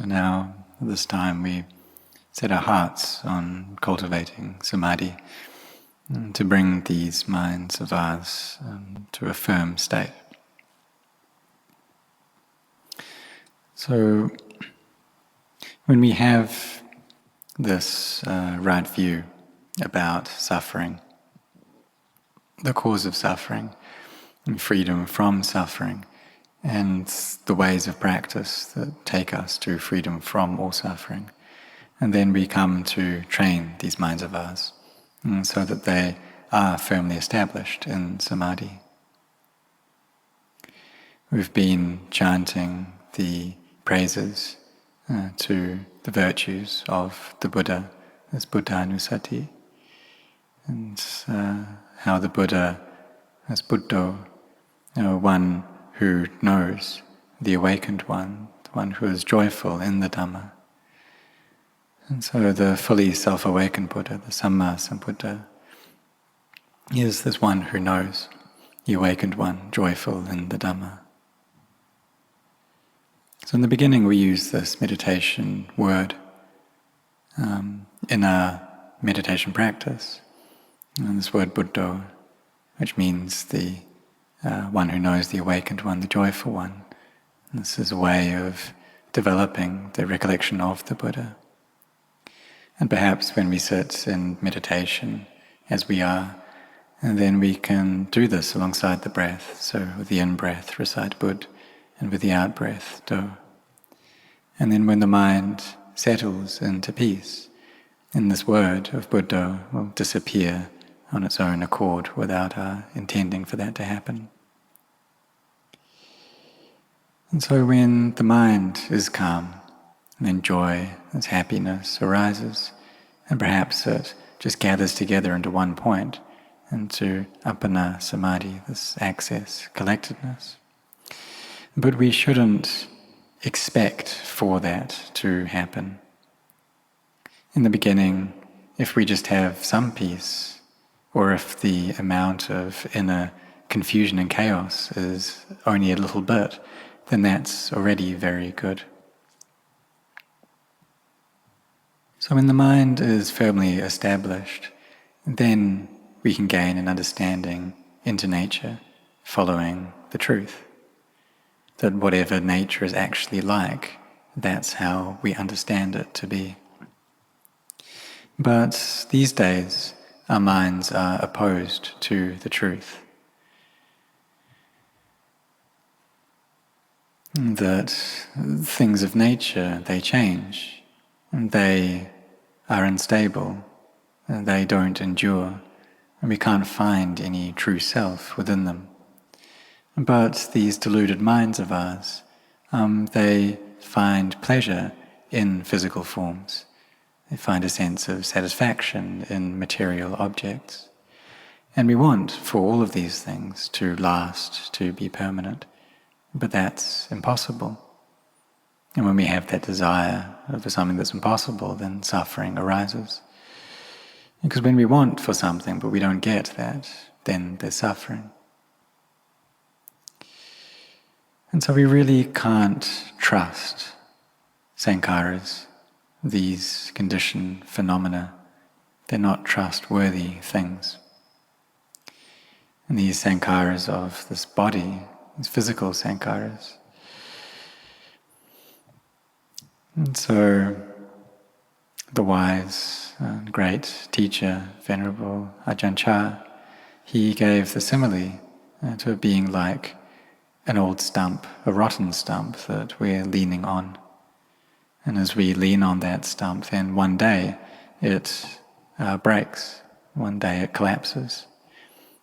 So now, at this time, we set our hearts on cultivating samadhi to bring these minds of ours to a firm state. So, when we have this right view about suffering, the cause of suffering, and freedom from suffering, and the ways of practice that take us to freedom from all suffering, and then we come to train these minds of ours so that they are firmly established in samadhi. We've been chanting the praises to the virtues of the Buddha as Buddhanusati, and how the Buddha as Buddho, one who knows, the awakened one, the one who is joyful in the Dhamma. And so the fully self-awakened Buddha, the Samma Sambuddha, is this one who knows, the awakened one, joyful in the Dhamma. So in the beginning we use this meditation word in our meditation practice, and this word Buddho, which means the one who knows, the awakened one, the joyful one. And this is a way of developing the recollection of the Buddha. And perhaps when we sit in meditation, as we are, and then we can do this alongside the breath. So with the in-breath, recite Bud, and with the out-breath, Do. And then when the mind settles into peace, then this word of Buddha will disappear on its own accord without our intending for that to happen. And so when the mind is calm, then joy, this happiness arises, and perhaps it just gathers together into one point, into appana samadhi, this access, collectedness. But we shouldn't expect for that to happen. In the beginning, if we just have some peace, or if the amount of inner confusion and chaos is only a little bit, then that's already very good. So when the mind is firmly established, then we can gain an understanding into nature, following the truth. That whatever nature is actually like, that's how we understand it to be. But these days, our minds are opposed to the truth. That things of nature, they change, and they are unstable, and they don't endure, and we can't find any true self within them. But these deluded minds of ours, they find pleasure in physical forms. They find a sense of satisfaction in material objects. And we want for all of these things to last, to be permanent. But that's impossible. And when we have that desire for something that's impossible, then suffering arises. Because when we want for something but we don't get that, then there's suffering. And so we really can't trust sankharas, these conditioned phenomena. They're not trustworthy things. And these sankharas of this body, these physical sankharas. And so the wise and great teacher, Venerable Ajahn Chah, he gave the simile to it being like an old stump, a rotten stump that we're leaning on. And as we lean on that stump, then one day it breaks, one day it collapses.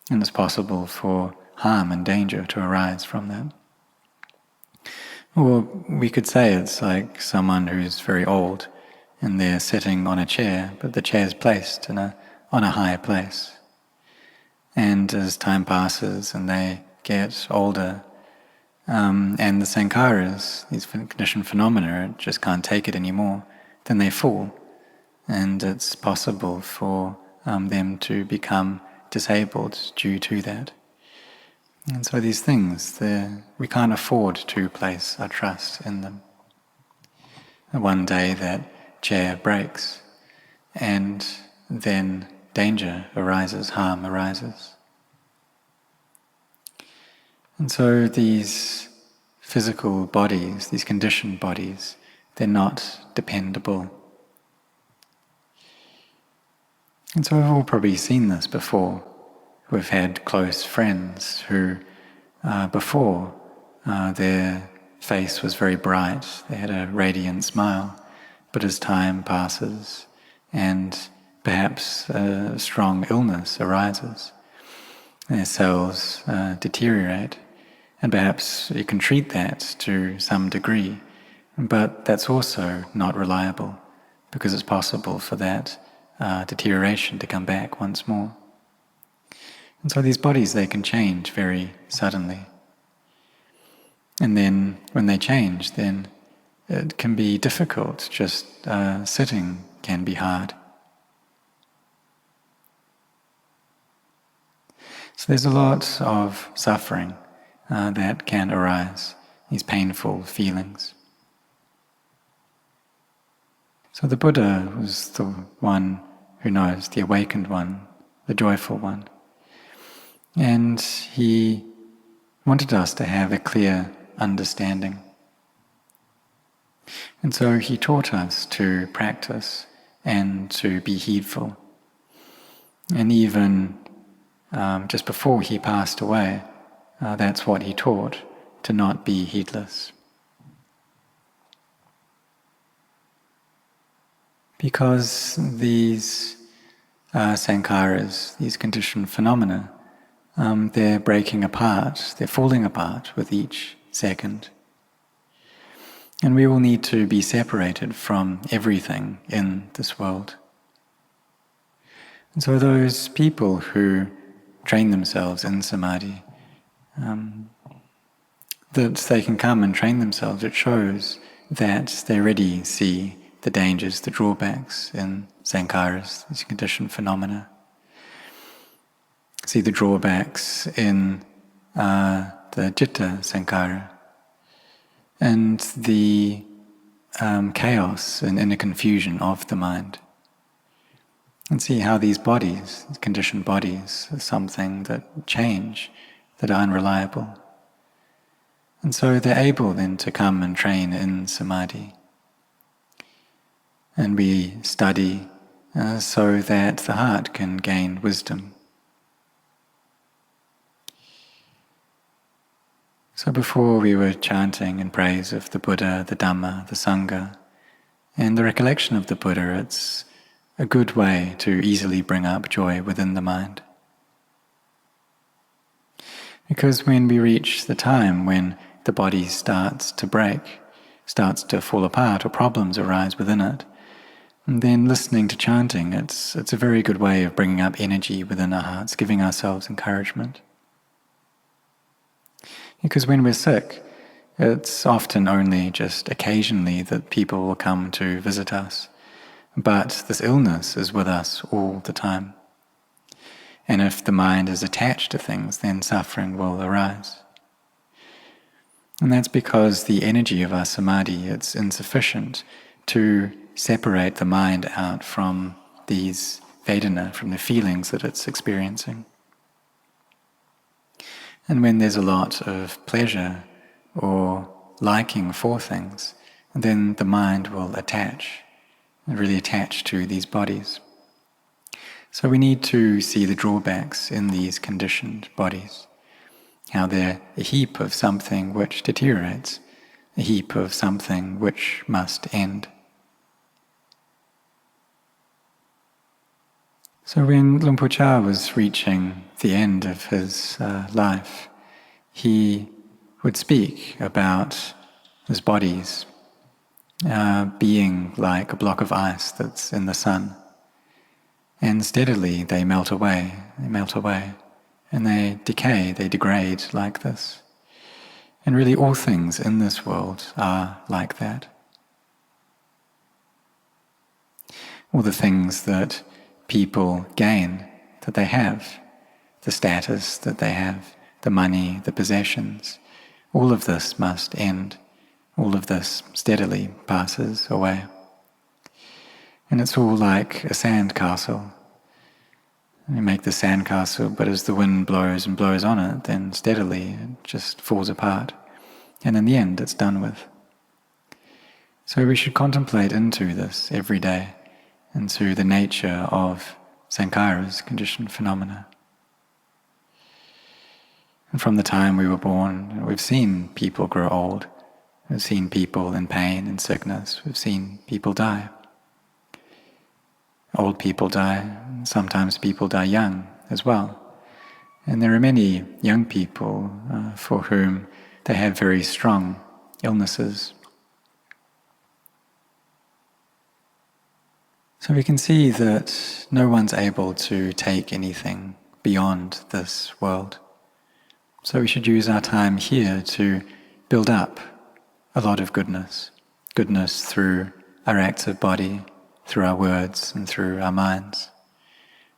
And it's possible for harm and danger to arise from that. Or we could say it's like someone who's very old and they're sitting on a chair, but the chair's placed on a higher place. And as time passes and they get older, and the sankharas, these conditioned phenomena, just can't take it anymore, then they fall. And it's possible for them to become disabled due to that. And so these things, we can't afford to place our trust in them. one day that chair breaks, and then danger arises, harm arises. And so these physical bodies, these conditioned bodies, they're not dependable. And so we've all probably seen this before. We've had close friends who, before, their face was very bright, they had a radiant smile, but as time passes and perhaps a strong illness arises, their cells deteriorate, and perhaps you can treat that to some degree, but that's also not reliable because it's possible for that deterioration to come back once more. And so these bodies, they can change very suddenly. And then when they change, then it can be difficult. Just sitting can be hard. So there's a lot of suffering that can arise, these painful feelings. So the Buddha was the one who knows, the awakened one, the joyful one. And he wanted us to have a clear understanding. And so he taught us to practice and to be heedful. And even just before he passed away, that's what he taught, to not be heedless. Because these sankharas, these conditioned phenomena, they're breaking apart, they're falling apart with each second. And we will need to be separated from everything in this world. And so those people who train themselves in samadhi, that they can come and train themselves, it shows that they already see the dangers, the drawbacks in sankharas, these conditioned phenomena. See the drawbacks in the citta sankhara and the chaos and inner confusion of the mind. And see how these bodies, these conditioned bodies, are something that change, that are unreliable. And so they're able then to come and train in samadhi. And we study so that the heart can gain wisdom. So before we were chanting in praise of the Buddha, the Dhamma, the Sangha, and the recollection of the Buddha, it's a good way to easily bring up joy within the mind. Because when we reach the time when the body starts to break, starts to fall apart, or problems arise within it, and then listening to chanting, it's a very good way of bringing up energy within our hearts, giving ourselves encouragement. Because when we're sick, it's often only just occasionally that people will come to visit us. But this illness is with us all the time. And if the mind is attached to things, then suffering will arise. And that's because the energy of our samadhi, it's insufficient to separate the mind out from these vedana, from the feelings that it's experiencing. And when there's a lot of pleasure or liking for things, then the mind will attach, really attach to these bodies. So we need to see the drawbacks in these conditioned bodies, how they're a heap of something which deteriorates, a heap of something which must end. So when Luang Por Chah was reaching the end of his life, he would speak about his bodies being like a block of ice that's in the sun. And steadily they melt away, and they decay, they degrade like this. And really all things in this world are like that. All the things that people gain, that they have, the status that they have, the money, the possessions, all of this must end. all of this steadily passes away. And it's all like a sandcastle. You make the sandcastle, but as the wind blows and blows on it, then steadily it just falls apart. And in the end, it's done with. So we should contemplate into this every day, into the nature of sankharas, conditioned phenomena. And from the time we were born, we've seen people grow old. We've seen people in pain and sickness. We've seen people die. Old people die. Sometimes people die young as well. And there are many young people for whom they have very strong illnesses. So we can see that no one's able to take anything beyond this world. So we should use our time here to build up a lot of goodness. Goodness through our acts of body, through our words and through our minds.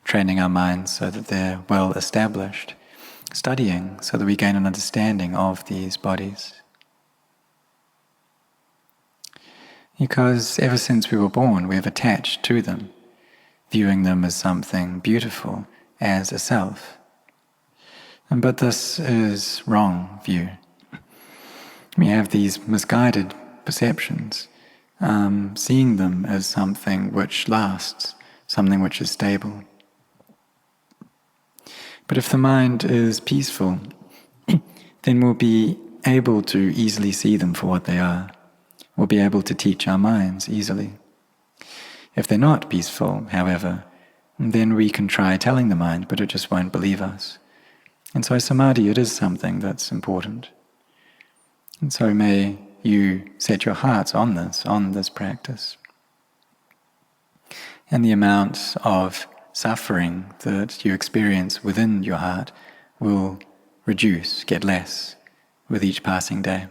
Training our minds so that they're well established. Studying so that we gain an understanding of these bodies. Because ever since we were born, we have attached to them, viewing them as something beautiful, as a self. But this is wrong view. We have these misguided perceptions, seeing them as something which lasts, something which is stable. But if the mind is peaceful, then we'll be able to easily see them for what they are. We'll be able to teach our minds easily. If they're not peaceful, however, then we can try telling the mind, but it just won't believe us. And so samadhi, it is something that's important. And so may you set your hearts on this practice. And the amount of suffering that you experience within your heart will reduce, get less with each passing day.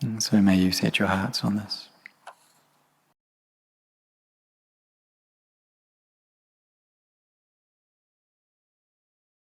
And so may you set your hearts on this.